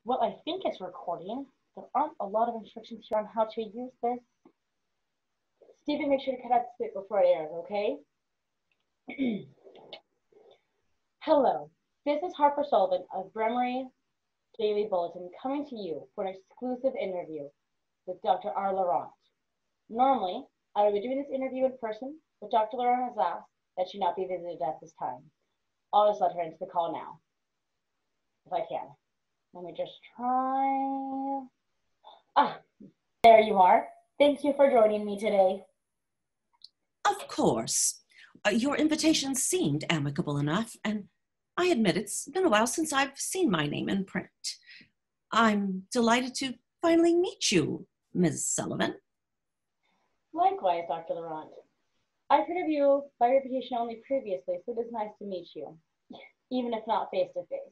Well, I think it's recording. There aren't a lot of instructions here on how to use this. Stephen, make sure to cut out the spit before it airs, okay? Hello, this is Harper Sullivan of Bremery Daily Bulletin coming to you for an exclusive interview with Dr. R. Laurent. Normally, I would be doing this interview in person, but Dr. Laurent has asked that she not be visited at this time. I'll just let her into the call now, if I can. Let me just try. There you are. Thank you for joining me today. Of course. Your invitation seemed amicable enough, and I admit it's been a while since I've seen my name in print. I'm delighted to finally meet you, Ms. Sullivan. Likewise, Dr. Laurent. I've heard of you by reputation only previously, so it is nice to meet you, even if not face-to-face.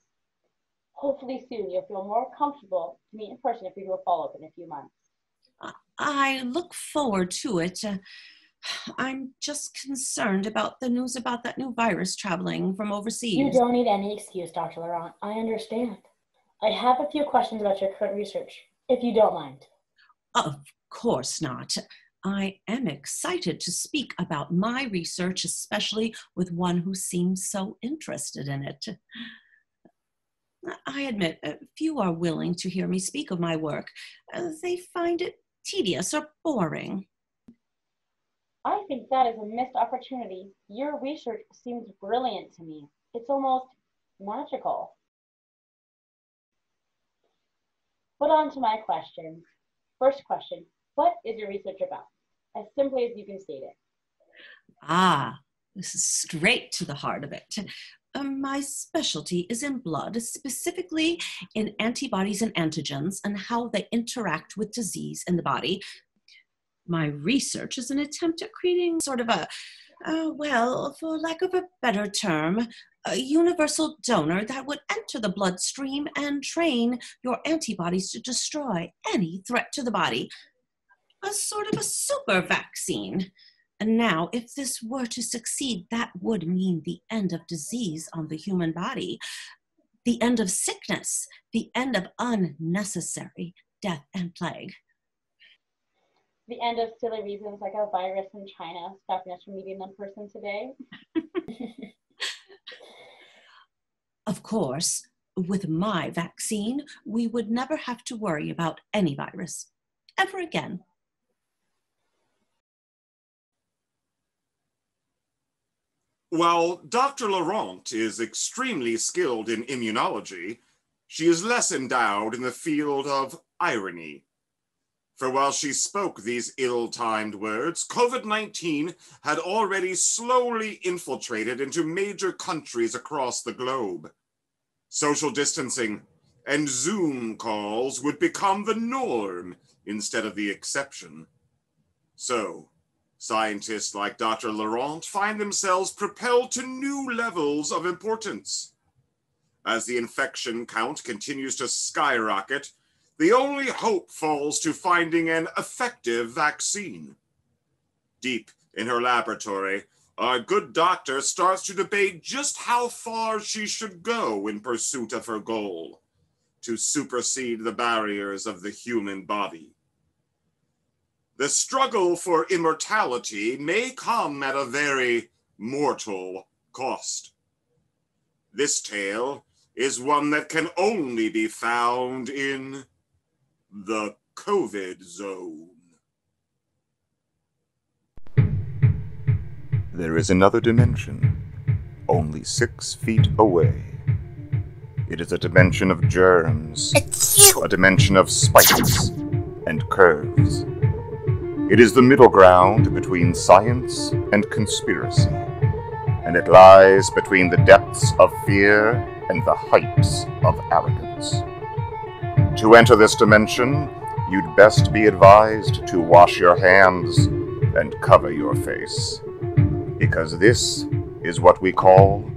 Hopefully soon you'll feel more comfortable to meet in person if we do a follow-up in a few months. I look forward to it. I'm just concerned about the news about that new virus traveling from overseas. You don't need any excuse, Dr. Laurent. I understand. I have a few questions about your current research, if you don't mind. Of course not. I am excited to speak about my research, especially with one who seems so interested in it. I admit, few are willing to hear me speak of my work. They find it tedious or boring. I think that is a missed opportunity. Your research seems brilliant to me. It's almost magical. But on to my questions. First question, what is your research about? As simply as you can state it. This is straight to the heart of it. My specialty is in blood, specifically in antibodies and antigens and how they interact with disease in the body. My research is an attempt at creating sort of for lack of a better term, a universal donor that would enter the bloodstream and train your antibodies to destroy any threat to the body. A sort of a super vaccine. And now, if this were to succeed, that would mean the end of disease on the human body, the end of sickness, the end of unnecessary death and plague. The end of silly reasons like a virus in China stopping us from meeting in person today. Of course, with my vaccine, we would never have to worry about any virus, ever again. While Dr. Laurent is extremely skilled in immunology, she is less endowed in the field of irony. For while she spoke these ill-timed words, COVID-19 had already slowly infiltrated into major countries across the globe. Social distancing and Zoom calls would become the norm instead of the exception. So, scientists like Dr. Laurent find themselves propelled to new levels of importance. As the infection count continues to skyrocket, the only hope falls to finding an effective vaccine. Deep in her laboratory, our good doctor starts to debate just how far she should go in pursuit of her goal, to supersede the barriers of the human body. The struggle for immortality may come at a very mortal cost. This tale is one that can only be found in the COVID zone. There is another dimension, only 6 feet away. It is a dimension of germs, a dimension of spikes and curves. It is the middle ground between science and conspiracy, and it lies between the depths of fear and the heights of arrogance. To enter this dimension, you'd best be advised to wash your hands and cover your face, because this is what we call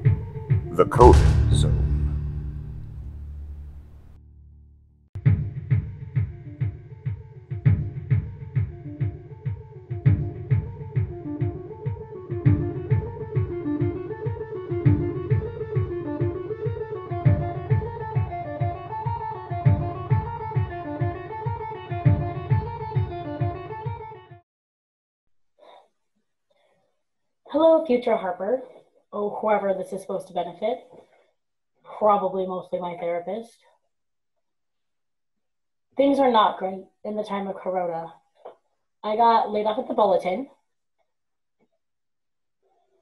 the COVID zone. Hello, future Harper. Oh, whoever this is supposed to benefit. Probably mostly my therapist. Things are not great in the time of Corona. I got laid off at the Bulletin.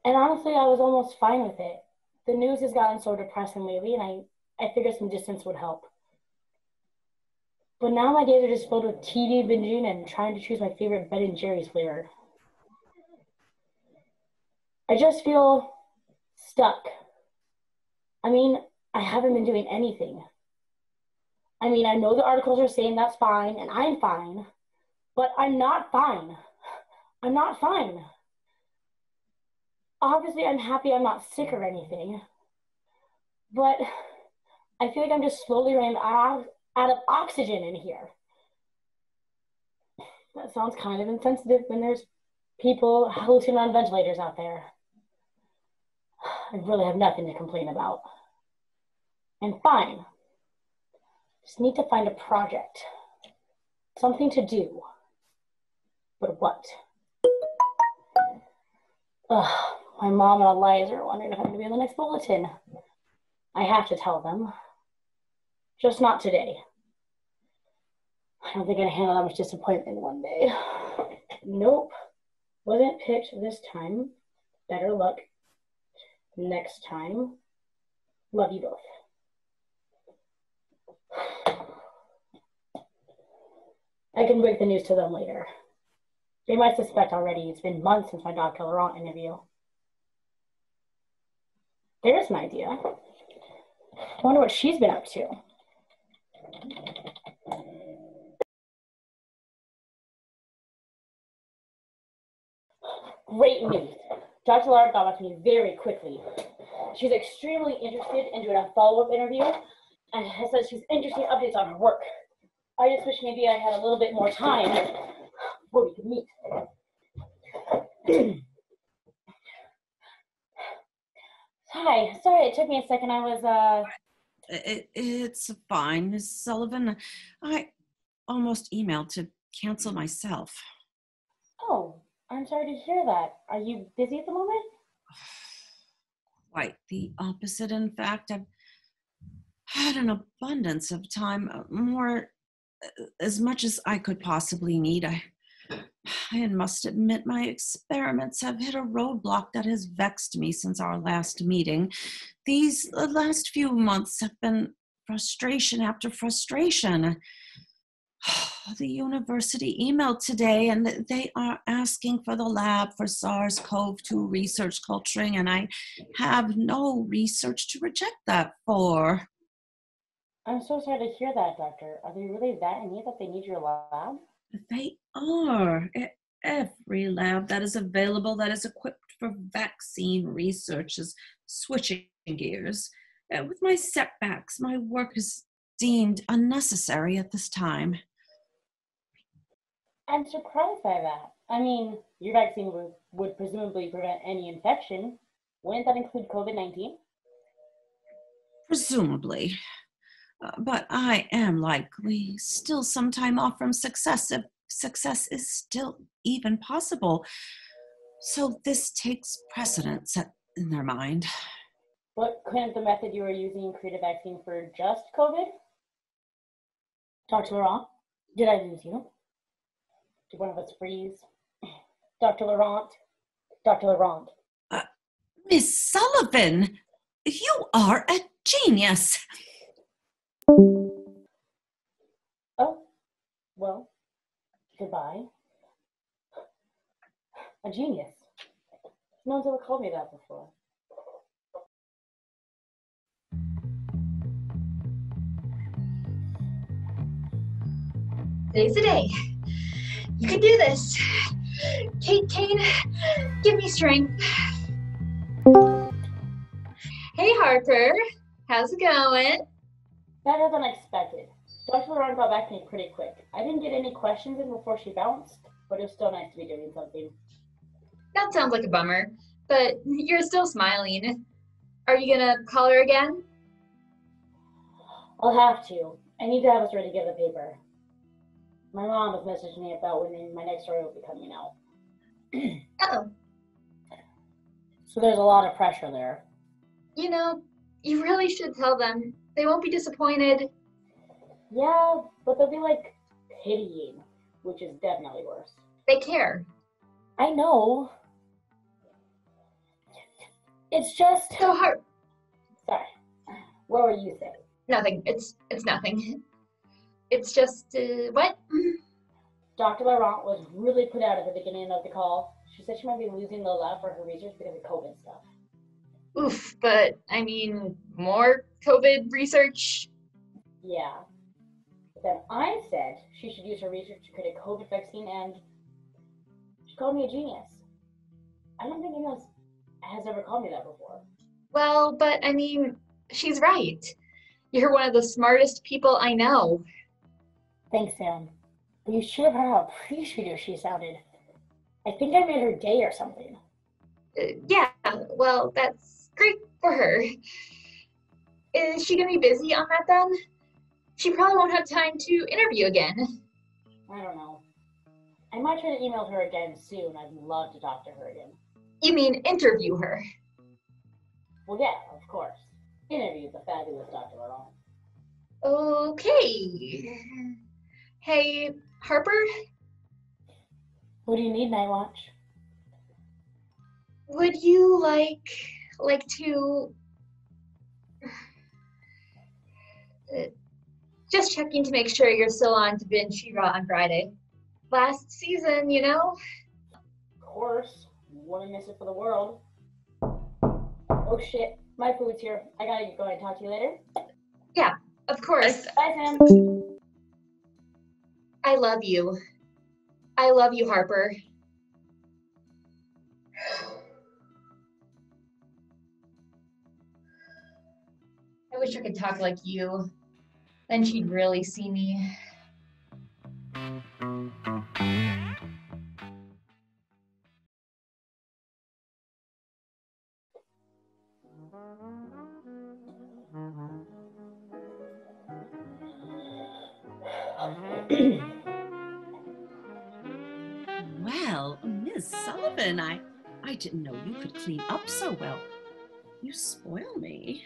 And honestly, I was almost fine with it. The news has gotten so depressing lately, and I figured some distance would help. But now my days are just filled with TV binging and trying to choose my favorite Ben & Jerry's flavor. I just feel stuck. I mean, I haven't been doing anything. I mean, I know the articles are saying that's fine, and I'm fine, but I'm not fine. I'm not fine. Obviously, I'm happy I'm not sick or anything, but I feel like I'm just slowly running out of oxygen in here. That sounds kind of insensitive when there's people hallucinating on ventilators out there. I really have nothing to complain about. And fine. Just need to find a project. Something to do. But what? My mom and Eliza are wondering if I'm going to be on the next bulletin. I have to tell them. Just not today. I don't think I can handle that much disappointment one day. Nope. Wasn't picked this time. Better luck next time. Love you both. I can break the news to them later. They might suspect already. It's been months since my Dr. Laurent interview. There's an idea. I wonder what she's been up to. Great news. Dr. Laurent got back to me very quickly. She's extremely interested in doing a follow-up interview and has said she's interested in updates on her work. I just wish maybe I had a little bit more time before we could meet. Hi, sorry it took me a second. It's fine, Miss Sullivan. I almost emailed to cancel myself. Oh, I'm sorry to hear that. Are you busy at the moment? Quite the opposite. In fact, I've had an abundance of time, more as much as I could possibly need. I must admit my experiments have hit a roadblock that has vexed me since our last meeting. These last few months have been frustration after frustration. The university emailed today and they are asking for the lab for SARS-CoV-2 research culturing, and I have no research to reject that for. I'm so sorry to hear that, Doctor. Are they really that in need that they need your lab? They are. Every lab that is available that is equipped for vaccine research is switching gears. With my setbacks, my work is deemed unnecessary at this time. I'm surprised by that. I mean, your vaccine would presumably prevent any infection. Wouldn't that include COVID-19? Presumably. But I am likely still some time off from success if success is still even possible. So this takes precedence in their mind. But couldn't the method you were using create a vaccine for just COVID? Dr. Laurent, did I lose you? Did one of us freeze? Dr. Laurent? Dr. Laurent. Miss Sullivan, you are a genius. Oh, well, goodbye. A genius. No one's ever called me that before. Today's the day. You can do this. Kane, give me strength. Hey, Harper. How's it going? That was unexpected. Dr. Laurent got back to me pretty quick. I didn't get any questions in before she bounced, but it was still nice to be doing something. That sounds like a bummer, but you're still smiling. Are you gonna call her again? I'll have to. I need to have us ready to get the paper. My mom has messaged me about when my next story will be coming out. Oh. So there's a lot of pressure there. You know, you really should tell them. They won't be disappointed. Yeah, but they'll be like pitying, which is definitely worse. They care. I know. It's just... So hard. Sorry. What were you saying? Nothing. It's nothing. It's just, what? Dr. Laurent was really put out at the beginning of the call. She said she might be losing the lab for her research because of COVID stuff. Oof, but I mean, more COVID research? Yeah. But then I said she should use her research to create a COVID vaccine, and she called me a genius. I don't think anyone has ever called me that before. Well, but I mean, she's right. You're one of the smartest people I know. Thanks, Sam. But you should have heard how appreciative she sounded. I think I made her day or something. Yeah, well, that's great for her. Is she gonna be busy on that then? She probably won't have time to interview again. I don't know. I might try to email her again soon. I'd love to talk to her again. You mean interview her? Well, yeah, of course. Interview the fabulous Dr. Laurent. Okay. Hey, Harper? What do you need, Night Watch? Would you like to just checking to make sure you're still on to binge She-Ra on Friday. Last season, you know? Of course. Wouldn't miss it for the world. Oh shit, my food's here. I gotta go and talk to you later. Yeah, of course. Bye, Sam. I love you. I love you, Harper. I wish I could talk like you. Then she'd really see me. Well, Miss Sullivan, I didn't know you could clean up so well. You spoil me.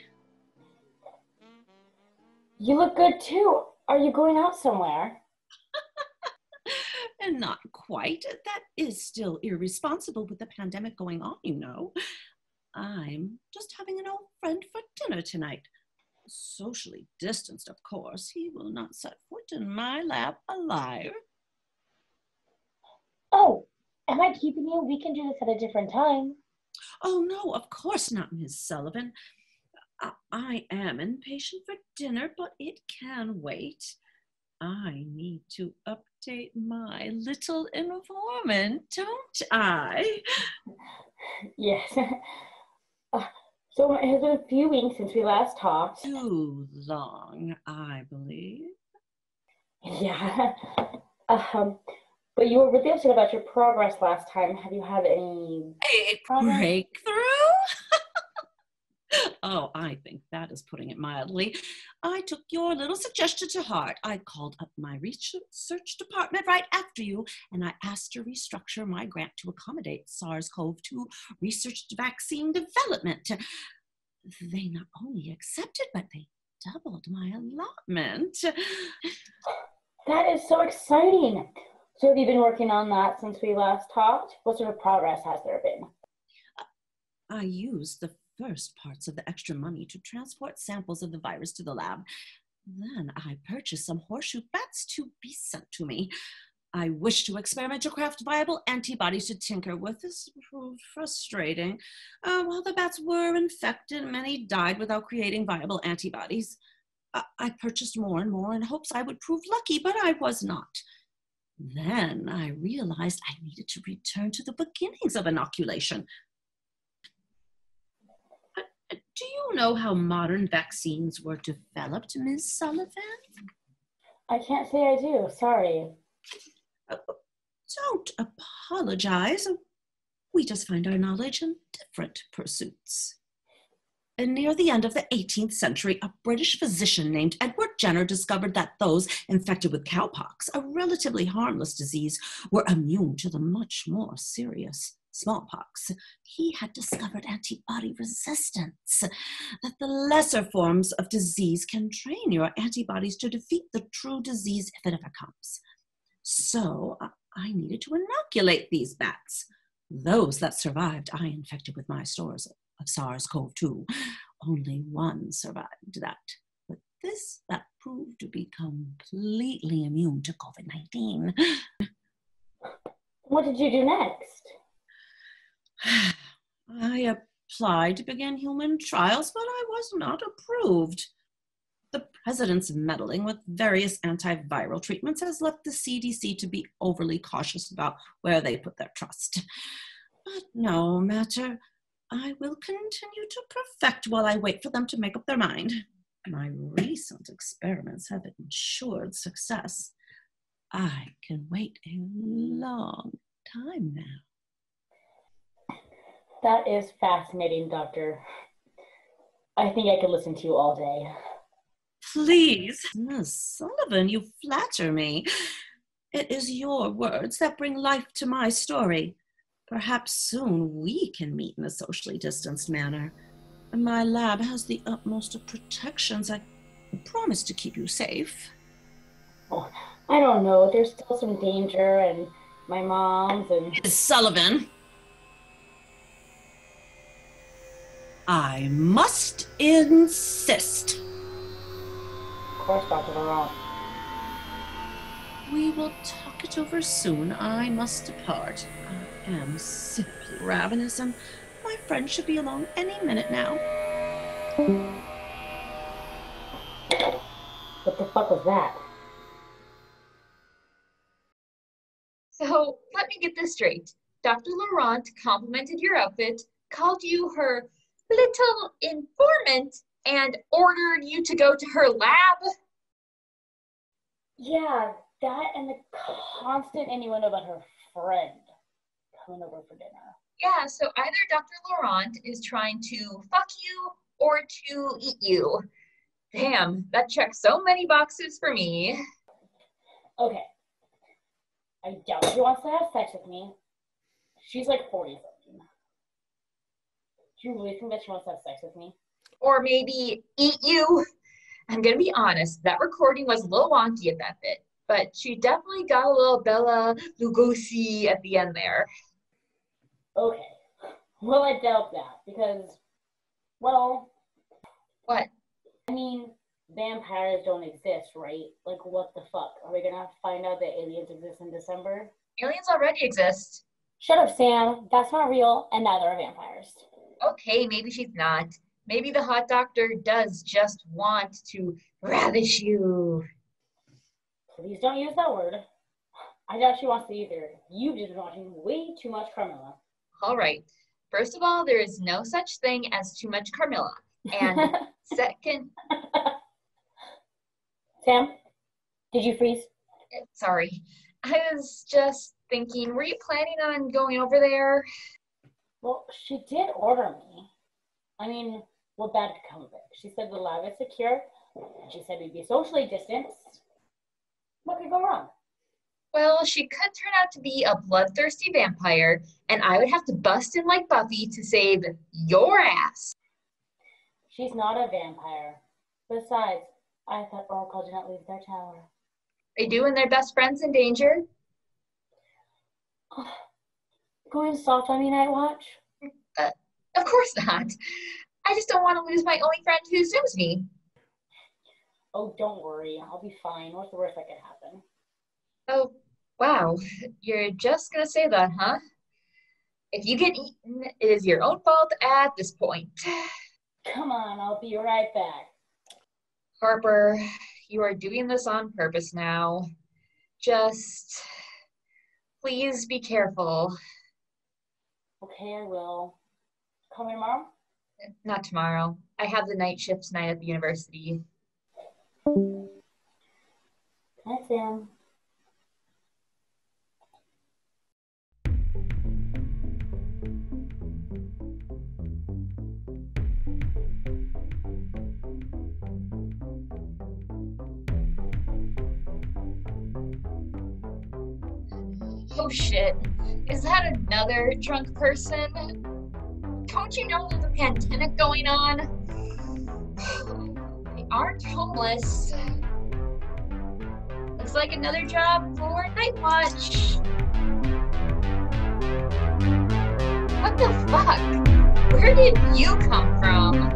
You look good too. Are you going out somewhere? And not quite. That is still irresponsible with the pandemic going on, you know. I'm just having an old friend for dinner tonight. Socially distanced, of course. He will not set foot in my lap alive. Oh, am I keeping you? We can do this at a different time. Oh, no, of course not, Miss Sullivan. I am impatient for dinner, but it can wait. I need to update my little informant, don't I? Yes. So it has been a few weeks since we last talked. Too long, I believe. Yeah. But you were really upset about your progress last time. Have you had any progress? Breakthrough? Oh, I think that is putting it mildly. I took your little suggestion to heart. I called up my research department right after you, and I asked to restructure my grant to accommodate SARS-CoV-2 research vaccine development. They not only accepted, but they doubled my allotment. That is so exciting. So have you been working on that since we last talked? What sort of progress has there been? I used the first parts of the extra money to transport samples of the virus to the lab. Then I purchased some horseshoe bats to be sent to me. I wished to experiment to craft viable antibodies to tinker with. This proved frustrating. While the bats were infected, many died without creating viable antibodies. I purchased more and more in hopes I would prove lucky, but I was not. Then I realized I needed to return to the beginnings of inoculation. Do you know how modern vaccines were developed, Ms. Sullivan? I can't say I do, sorry. Don't apologize. We just find our knowledge in different pursuits. And near the end of the 18th century, a British physician named Edward Jenner discovered that those infected with cowpox, a relatively harmless disease, were immune to the much more serious smallpox. He had discovered antibody resistance, that the lesser forms of disease can train your antibodies to defeat the true disease if it ever comes. So I needed to inoculate these bats. Those that survived, I infected with my stores of SARS-CoV-2. Only one survived that. But this, that proved to be completely immune to COVID-19. What did you do next? I applied to begin human trials, but I was not approved. The president's meddling with various antiviral treatments has left the CDC to be overly cautious about where they put their trust. But no matter, I will continue to perfect while I wait for them to make up their mind. My recent experiments have ensured success. I can wait a long time now. That is fascinating, Doctor. I think I could listen to you all day. Please, Miss Sullivan, you flatter me. It is your words that bring life to my story. Perhaps soon we can meet in a socially distanced manner. My lab has the utmost of protections. I promise to keep you safe. Oh, I don't know. There's still some danger, and my mom's and... Miss Sullivan, I must insist. Of course, Dr. Laurent. We will talk it over soon. I must depart. I am simply ravenous, and my friend should be along any minute now. What the fuck was that? So let me get this straight. Dr. Laurent complimented your outfit, called you her little informant, and ordered you to go to her lab? Yeah, that and the constant innuendo about her friend coming over for dinner. Yeah, so either Dr. Laurent is trying to fuck you or to eat you. Damn, that checks so many boxes for me. Okay. I doubt she wants to have sex with me. She's like 40-something. Do you really think that she wants to have sex with me? Or maybe eat you. I'm gonna be honest, that recording was a little wonky at that bit, but she definitely got a little Bella Lugosi at the end there. Okay. Well, I doubt that because, well... What? I mean, vampires don't exist, right? Like, what the fuck? Are we gonna find out that aliens exist in December? Aliens already exist. Shut up, Sam. That's not real, and neither are vampires. Okay, maybe she's not. Maybe the hot doctor does just want to ravish you. Please don't use that word. I doubt she wants to either. You've just been watching way too much Carmilla. All right. First of all, there is no such thing as too much Carmilla. And second... Sam, did you freeze? Sorry. I was just thinking, were you planning on going over there? Well, she did order me. I mean, what bad could come of it? She said the lab is secure, and she said we'd be socially distanced. What could go wrong? Well, she could turn out to be a bloodthirsty vampire, and I would have to bust in like Buffy to save your ass. She's not a vampire. Besides, I thought Oracle did not leave their tower. They do when their best friend's in danger. Going soft on me, Night Watch? Of course not. I just don't want to lose my only friend who zooms me. Oh, don't worry. I'll be fine. What's the worst that could happen? Oh, wow. You're just going to say that, huh? If you get eaten, it is your own fault at this point. Come on, I'll be right back. Harper, you are doing this on purpose now. Just please be careful. Okay, I will. Call me tomorrow? Not tomorrow. I have the night shift tonight at the university. Hi, Sam. Oh shit. is that another drunk person? Don't you know there's a pandemic going on? They aren't homeless. Looks like another job for night watch. What the fuck? Where did you come from?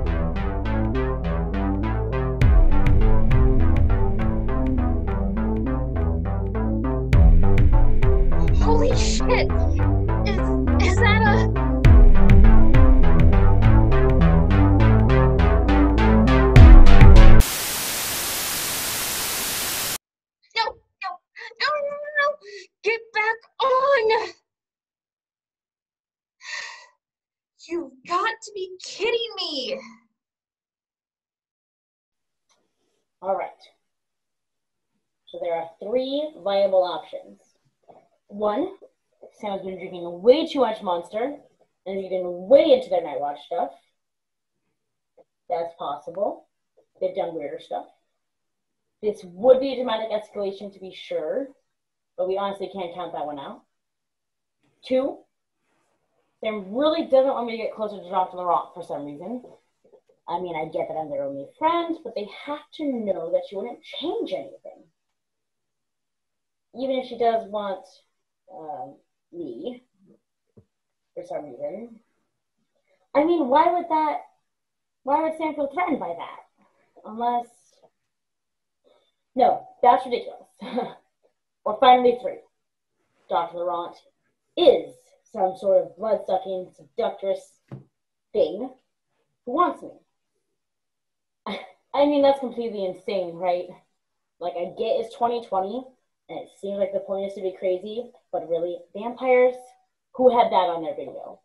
Holy shit! Is that a... No! Get back on! You've got to be kidding me! All right. So there are 3 viable options. 1, Sam's been drinking way too much Monster and is getting way into their night watch stuff. That's possible. They've done weirder stuff. This would be a dramatic escalation to be sure, but we honestly can't count that one out. 2, Sam really doesn't want me to get closer to Dr. Laurent for some reason. I mean, I get that I'm their only friend, but they have to know that she wouldn't change anything. Even if she does want me, for some reason. I mean, why would Sam feel threatened by that? Unless, no, that's ridiculous. Or finally 3, Dr. Laurent is some sort of blood-sucking, seductress thing who wants me. I mean, that's completely insane, right? Like, I get it's 2020, and it seems like the point is to be crazy, but really, vampires? Who had that on their bingo?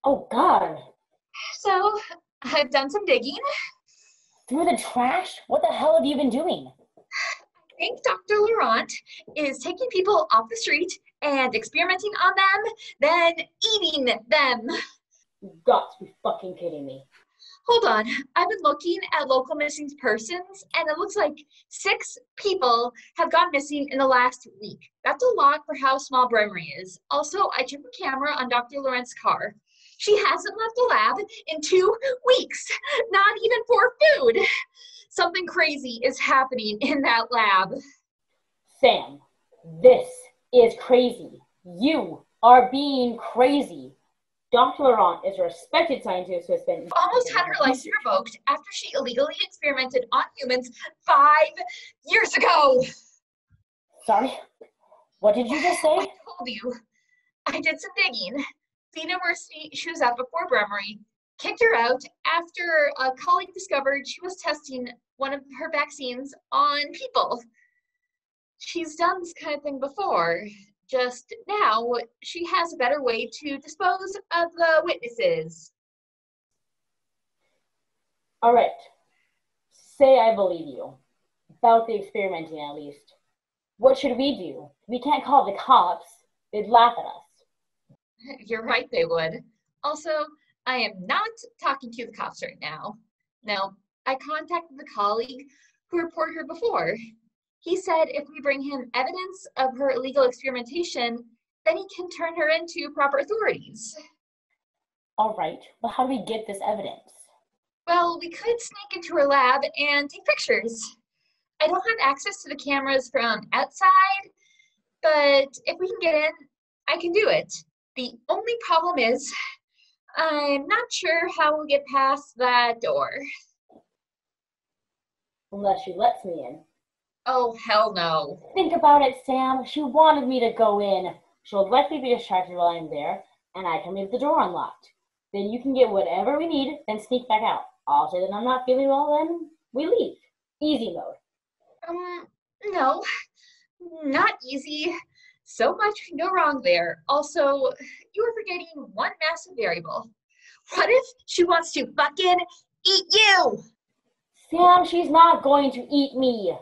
Oh, God. So, I've done some digging. Through the trash? What the hell have you been doing? I think Dr. Laurent is taking people off the street and experimenting on them, then eating them. You've got to be fucking kidding me. Hold on, I've been looking at local missing persons, and it looks like 6 people have gone missing in the last week. That's a lot for how small Bremery is. Also, I checked the camera on Dr. Laurent's car. She hasn't left the lab in 2 weeks, not even for food. Something crazy is happening in that lab. Sam, this is crazy. You are being crazy. Dr. Laurent is a respected scientist who has been Almost had her license revoked after she illegally experimented on humans 5 years ago. Sorry? What did you just say? I told you. I did some digging. The university she was at before Bremery kicked her out after a colleague discovered she was testing one of her vaccines on people. She's done this kind of thing before. Just now, she has a better way to dispose of the witnesses. All right. Say I believe you. About the experimenting, at least. What should we do? We can't call the cops. They'd laugh at us. You're right, they would. Also, I am not talking to the cops right now. No, I contacted the colleague who reported her before. He said if we bring him evidence of her illegal experimentation, then he can turn her into proper authorities. All right, but how do we get this evidence? Well, we could sneak into her lab and take pictures. I don't have access to the cameras from outside, but if we can get in, I can do it. The only problem is, I'm not sure how we'll get past that door. Unless she lets me in. Oh, hell no. Think about it, Sam. She wanted me to go in. She'll likely be distracted while I'm there, and I can leave the door unlocked. Then you can get whatever we need, then sneak back out. I'll say that I'm not feeling well, then we leave. Easy mode. No, not easy. So much can go wrong there. Also, you are forgetting one massive variable. What if she wants to fucking eat you? Sam, she's not going to eat me.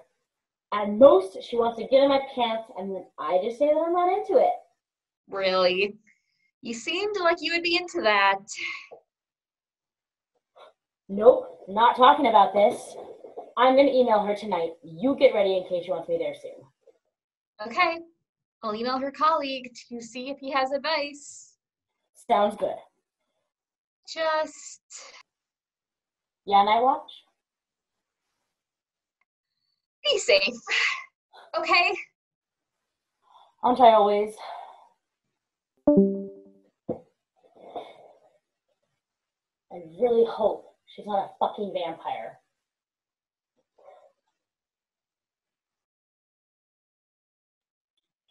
At most, she wants to get in my pants, and then I just say that I'm not into it. Really? You seemed like you would be into that. Nope, not talking about this. I'm going to email her tonight. You get ready in case she wants me there soon. Okay, I'll email her colleague to see if he has advice. Sounds good. Just Yeah, night watch? be safe, okay? Aren't I always? I really hope she's not a fucking vampire.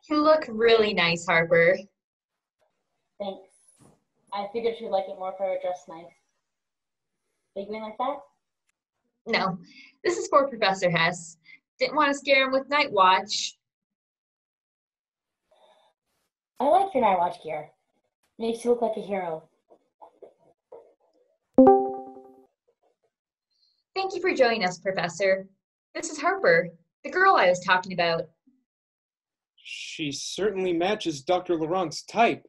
You look really nice, Harper. Thanks. I figured she'd like it more if I were dressed nice. Big win like that? No, this is for Professor Hess. Didn't want to scare him with Night Watch. I like your night watch gear. Makes you look like a hero. Thank you for joining us, Professor. This is Harper, the girl I was talking about. She certainly matches Dr. Laurent's type.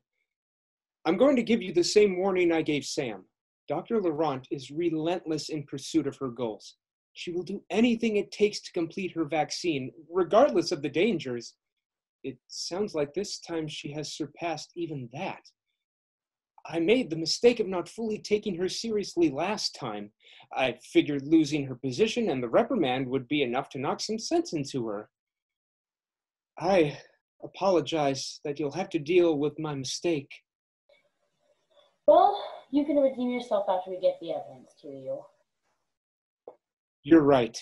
I'm going to give you the same warning I gave Sam. Dr. Laurent is relentless in pursuit of her goals. She will do anything it takes to complete her vaccine, regardless of the dangers. It sounds like this time she has surpassed even that. I made the mistake of not fully taking her seriously last time. I figured losing her position and the reprimand would be enough to knock some sense into her. I apologize that you'll have to deal with my mistake. Well, you can redeem yourself after we get the evidence to you. You're right.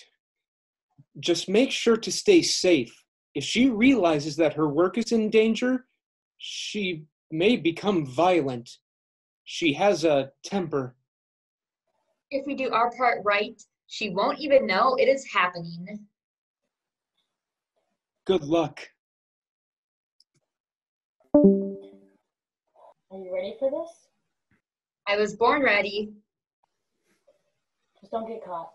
Just make sure to stay safe. If she realizes that her work is in danger, she may become violent. She has a temper. If we do our part right, she won't even know it is happening. Good luck. Are you ready for this? I was born ready. Just don't get caught.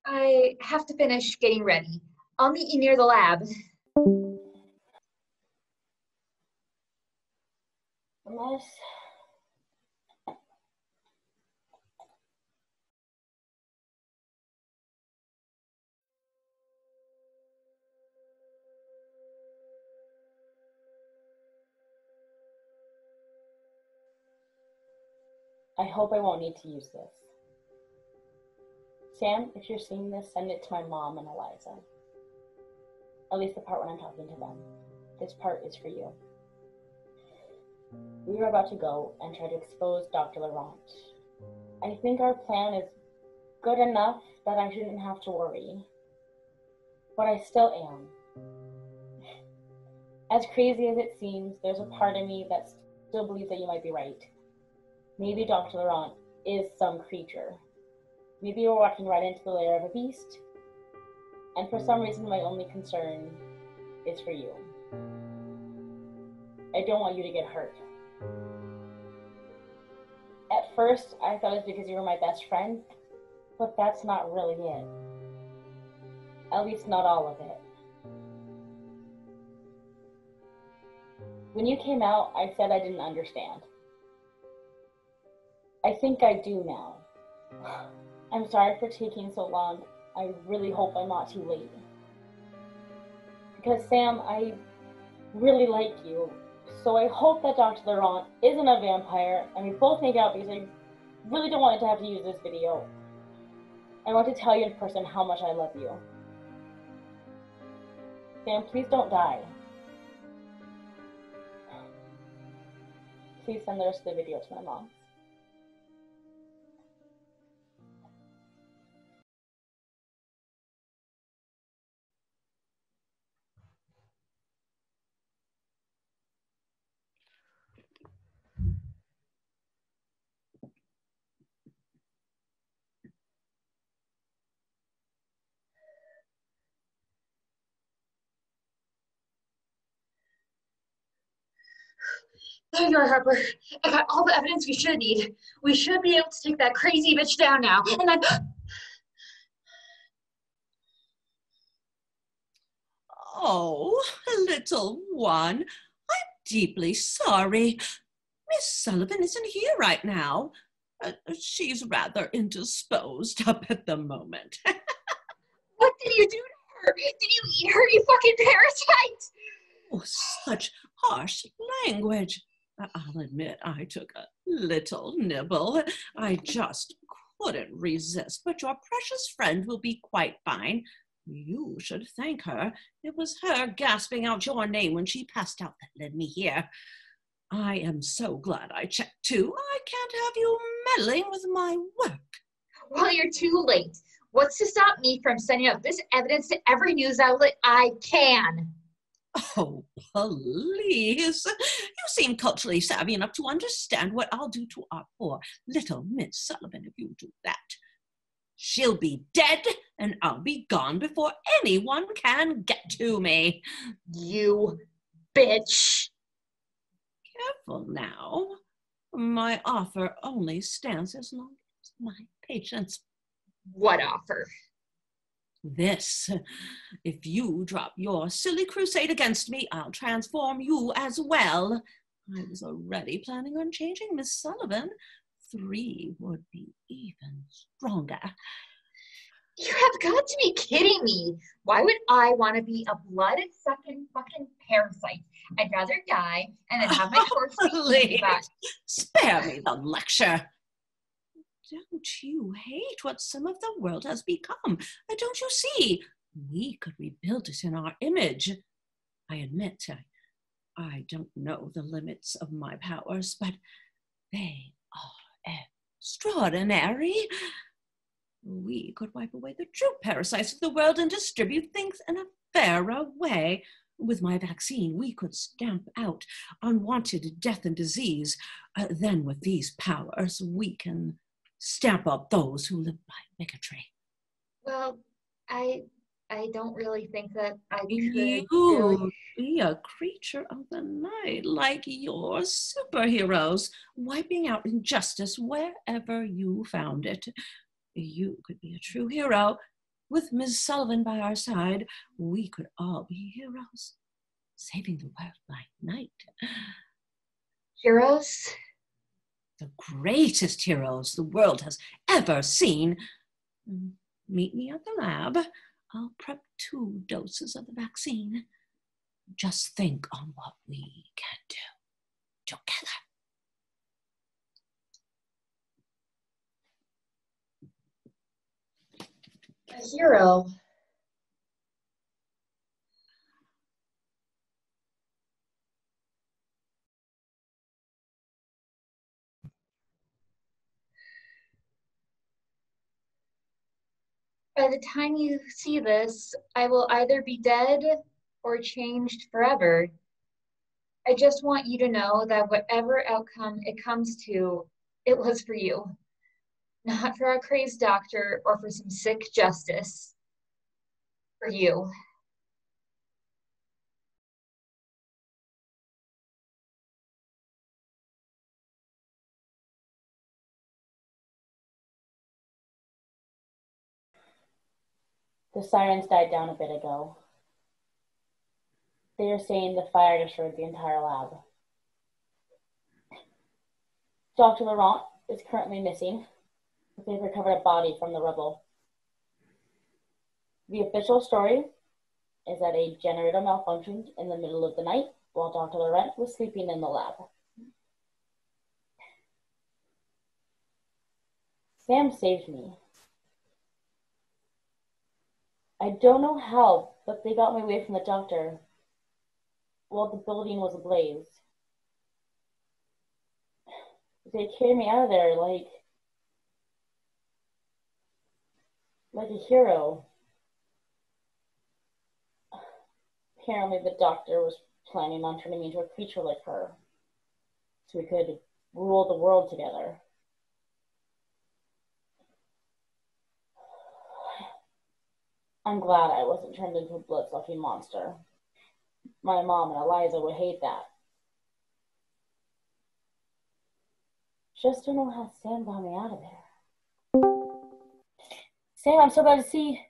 I have to finish getting ready. I'll meet you near the lab. Unless... I hope I won't need to use this. Sam, if you're seeing this, send it to my mom and Eliza. At least the part when I'm talking to them. This part is for you. We are about to go and try to expose Dr. Laurent. I think our plan is good enough that I shouldn't have to worry. But I still am. As crazy as it seems, there's a part of me that still believes that you might be right. Maybe Dr. Laurent is some creature. Maybe we're walking right into the lair of a beast. And for some reason, my only concern is for you. I don't want you to get hurt. At first, I thought it was because you were my best friend, but that's not really it. At least not all of it. When you came out, I said I didn't understand. I think I do now. I'm sorry for taking so long. I really hope I'm not too late. Because Sam, I really like you. So I hope that Dr. Laurent isn't a vampire and we both make out because I really don't want to have to use this video. I want to tell you in person how much I love you. Sam, please don't die. Please send the rest of the video to my mom. There you are, Harper. I got all the evidence we should need. We should be able to take that crazy bitch down now. And then... Oh, little one, I'm deeply sorry. Miss Sullivan isn't here right now. She's rather indisposed up at the moment. What did you do to Did you eat her, you fucking parasite? Oh, such harsh language. I'll admit I took a little nibble. I just couldn't resist, but your precious friend will be quite fine. You should thank her. It was her gasping out your name when she passed out that led me here. I am so glad I checked too. I can't have you meddling with my work. Well, you're too late. What's to stop me from sending out this evidence to every news outlet I can? Oh, please. You seem culturally savvy enough to understand what I'll do to our poor little Miss Sullivan if you do that. She'll be dead, and I'll be gone before anyone can get to me. You bitch. Careful now. My offer only stands as long as my patience. What offer? This. If you drop your silly crusade against me, I'll transform you as well. I was already planning on changing Miss Sullivan. 3 would be even stronger. You have got to be kidding me. Why would I want to be a blood-sucking fucking parasite? I'd rather die and then have my corpse Please, back. spare me the lecture. Don't you hate what some of the world has become? Don't you see? We could rebuild it in our image. I admit, I don't know the limits of my powers, but they are extraordinary. We could wipe away the true parasites of the world and distribute things in a fairer way. With my vaccine, we could stamp out unwanted death and disease. Then with these powers, we can stamp up those who live by bigotry. Well, I don't really think that I could You really... be a creature of the night like your superheroes, wiping out injustice wherever you found it. You could be a true hero. With Miss Sullivan by our side, we could all be heroes, saving the world by night. Heroes? The greatest heroes the world has ever seen. Meet me at the lab. I'll prep 2 doses of the vaccine. Just think on what we can do together. A hero? By the time you see this, I will either be dead or changed forever. I just want you to know that whatever outcome it comes to, it was for you. Not for our crazed doctor or for some sick justice. For you. The sirens died down a bit ago. They are saying the fire destroyed the entire lab. Dr. Laurent is currently missing, but they've recovered a body from the rubble. The official story is that a generator malfunctioned in the middle of the night while Dr. Laurent was sleeping in the lab. Sam saved me. I don't know how, but they got me away from the doctor while the building was ablaze. They carried me out of there like a hero. Apparently the doctor was planning on turning me into a creature like her, so we could rule the world together. I'm glad I wasn't turned into a blood-sucking monster. My mom and Eliza would hate that. Just don't know how Sam got me out of there. Sam, I'm so glad to see.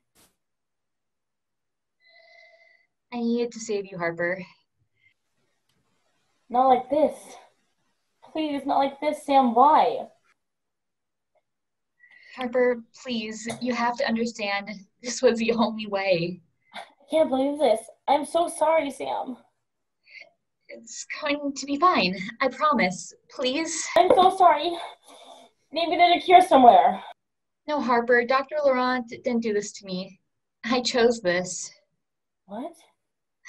I needed to save you, Harper. Not like this. Please, not like this, Sam. Why? Harper, please, you have to understand, this was the only way. can't believe this. I'm so sorry, Sam. It's going to be fine. I promise. Please? I'm so sorry. Maybe there's a cure somewhere. No, Harper. Dr. Laurent didn't do this to me. I chose this. What?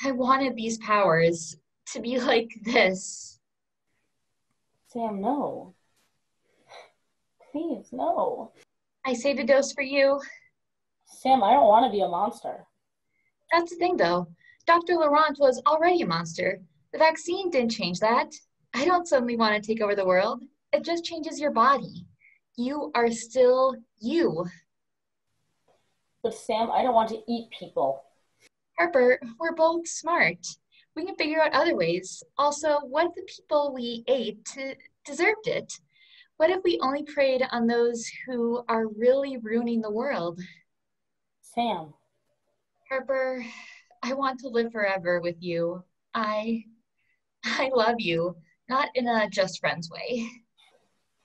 I wanted these powers to be like this. Sam, no. Please, no. I saved a dose for you. Sam, I don't want to be a monster. That's the thing, though. Dr. Laurent was already a monster. The vaccine didn't change that. I don't suddenly want to take over the world. It just changes your body. You are still you. But Sam, I don't want to eat people. Harper, we're both smart. We can figure out other ways. Also, what if the people we ate deserved it? What if we only preyed on those who are really ruining the world? Sam. Harper, I want to live forever with you. I love you, not in a just friends way.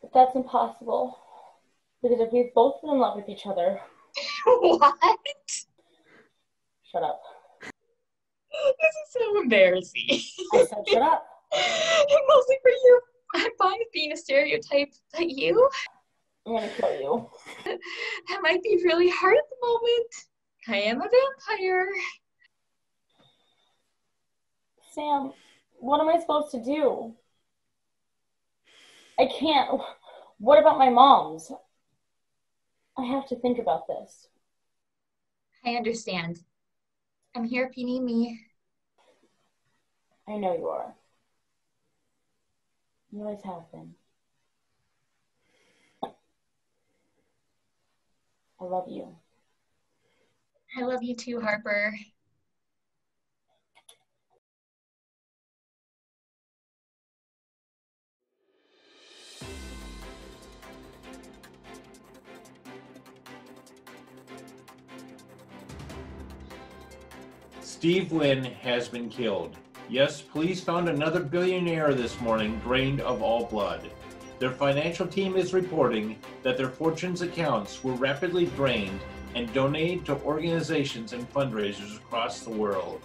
But that's impossible. Because if we've both been in love with each other... What? Shut up. This is so embarrassing. I said shut up. Mostly for you. I'm fine with being a stereotype, but you? I'm gonna kill you. That might be really hard at the moment. I am a vampire. Sam, what am I supposed to do? I can't. What about my mom's? I have to think about this. I understand. I'm here if you need me. I know you are. You always have been. I love you. I love you too, Harper. Steve Wynn has been killed. Yes, police found another billionaire this morning drained of all blood. Their financial team is reporting that their fortune's accounts were rapidly drained and donated to organizations and fundraisers across the world.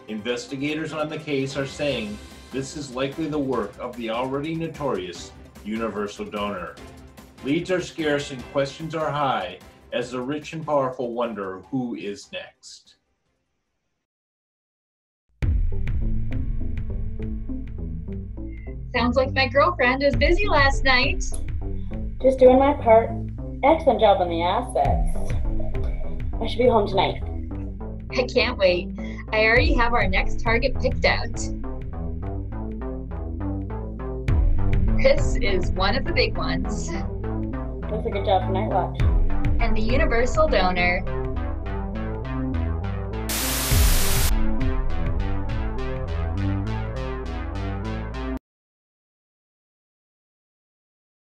Investigators on the case are saying this is likely the work of the already notorious universal donor. Leads are scarce and questions are high as the rich and powerful wonder who is next. Sounds like my girlfriend was busy last night. Just doing my part. Excellent job on the assets. I should be home tonight. I can't wait. I already have our next target picked out. This is one of the big ones. That's a good job for night watch. And the universal donor